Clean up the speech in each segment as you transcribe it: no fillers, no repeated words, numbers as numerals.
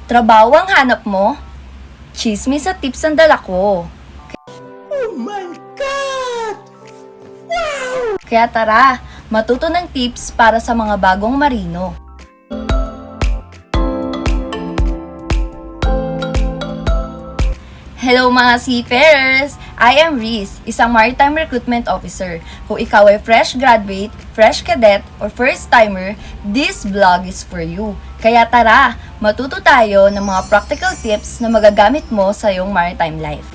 Trabaho ang hanap mo? Chismis at tips ang dala ko. Oh my God! Kaya tara, matuto ng tips para sa mga bagong marino. Hello mga seafarers! I am Reese, isang maritime recruitment officer. Kung ikaw ay fresh graduate, fresh cadet, or first timer, this vlog is for you. Kaya tara, matuto tayo ng mga practical tips na magagamit mo sa iyong maritime life.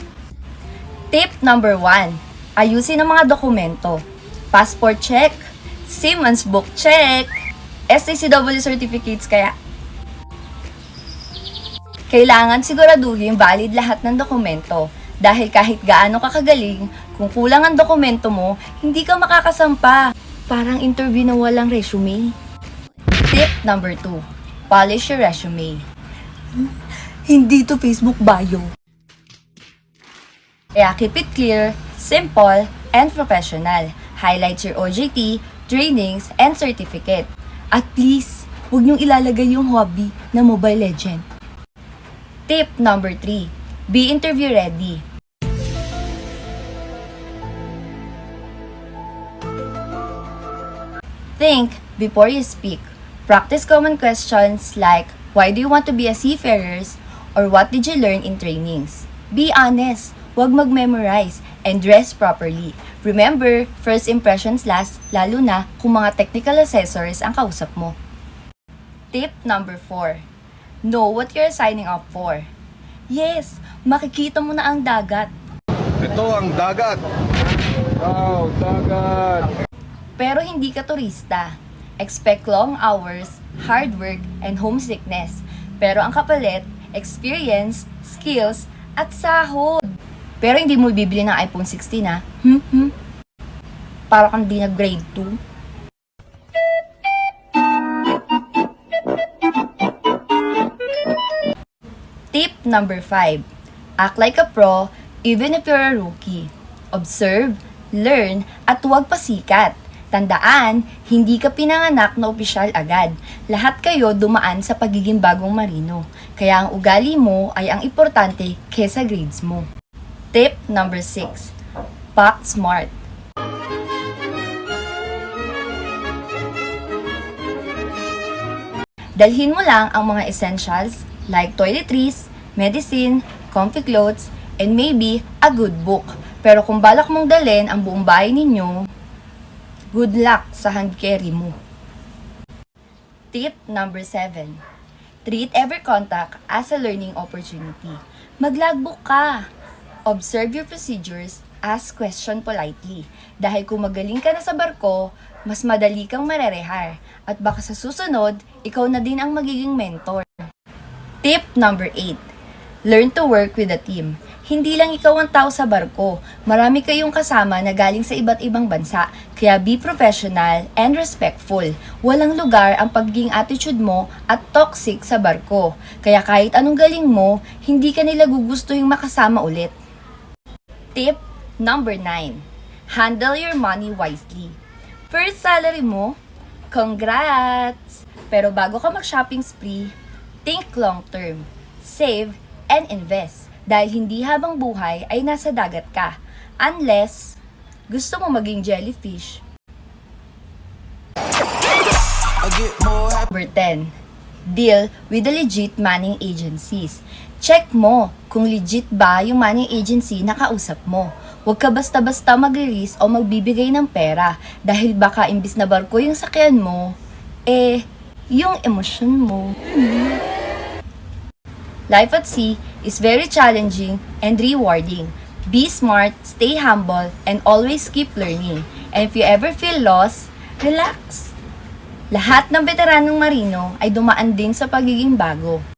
Tip number 1. Ayusin ang mga dokumento. Passport check, Seaman's book check, STCW certificates kaya. Kailangan siguraduhin valid lahat ng dokumento dahil kahit gaano ka kagaling, kung kulang ang dokumento mo, hindi ka makakasampa. Parang interview na walang resume. Tip number 2. Polish your resume. Hindi to Facebook bio. Kaya keep it clear, simple, and professional. Highlight your OJT, trainings, and certificate. At please, huwag niyong ilalagay yung hobby na Mobile Legend. Tip number 3. Be interview ready. Think before you speak. Practice common questions like, why do you want to be a seafarer? Or what did you learn in trainings? Be honest. Huwag mag-memorize and dress properly. Remember, first impressions last, lalo na kung mga technical assessors ang kausap mo. Tip number 4. Know what you're signing up for. Yes, makikita mo na ang dagat. Ito ang dagat. Wow, dagat. Pero hindi ka turista. Expect long hours, hard work, and homesickness. Pero ang kapalit, experience, skills, at sahod. Pero hindi mo bibili ng iPhone 16 ha? Para kang di nag-grade 2. Tip number 5. Act like a pro even if you're a rookie. Observe, learn, at huwag pasikat. Tandaan, hindi ka pinanganak na opisyal agad. Lahat kayo dumaan sa pagiging bagong marino. Kaya ang ugali mo ay ang importante kesa grades mo. Tip number 6. Pack smart. Dalhin mo lang ang mga essentials like toiletries, medicine, comfy clothes, and maybe a good book. Pero kung balak mong dalhin ang buong bahay ninyo, good luck sa hand carry mo. Tip number 7. Treat every contact as a learning opportunity. Mag-logbook ka. Observe your procedures, ask question politely. Dahil kung magaling ka na sa barko, mas madali kang marerehar. At baka sa susunod, ikaw na din ang magiging mentor. Tip number 8. Learn to work with a team. Hindi lang ikaw ang tao sa barko. Marami kayong kasama na galing sa iba't ibang bansa. Kaya be professional and respectful. Walang lugar ang pagiging attitude mo at toxic sa barko. Kaya kahit anong galing mo, hindi ka nila gugustuhin makasama ulit. Tip number 9. Handle your money wisely. First salary mo? Congrats! Pero bago ka mag-shopping spree, think long term. Save and invest. Dahil hindi habang buhay ay nasa dagat ka. Unless gusto mo maging jellyfish. Number 10. Deal with the legit manning agencies. Check mo kung legit ba yung manning agency na kausap mo. Huwag ka basta-basta mag-release o magbibigay ng pera dahil baka imbis na barko yung sakyan mo, yung emosyon mo. Life at sea is very challenging and rewarding. Be smart, stay humble, and always keep learning. And if you ever feel lost, relax. Lahat ng veteranong marino ay dumaan din sa pagiging bago.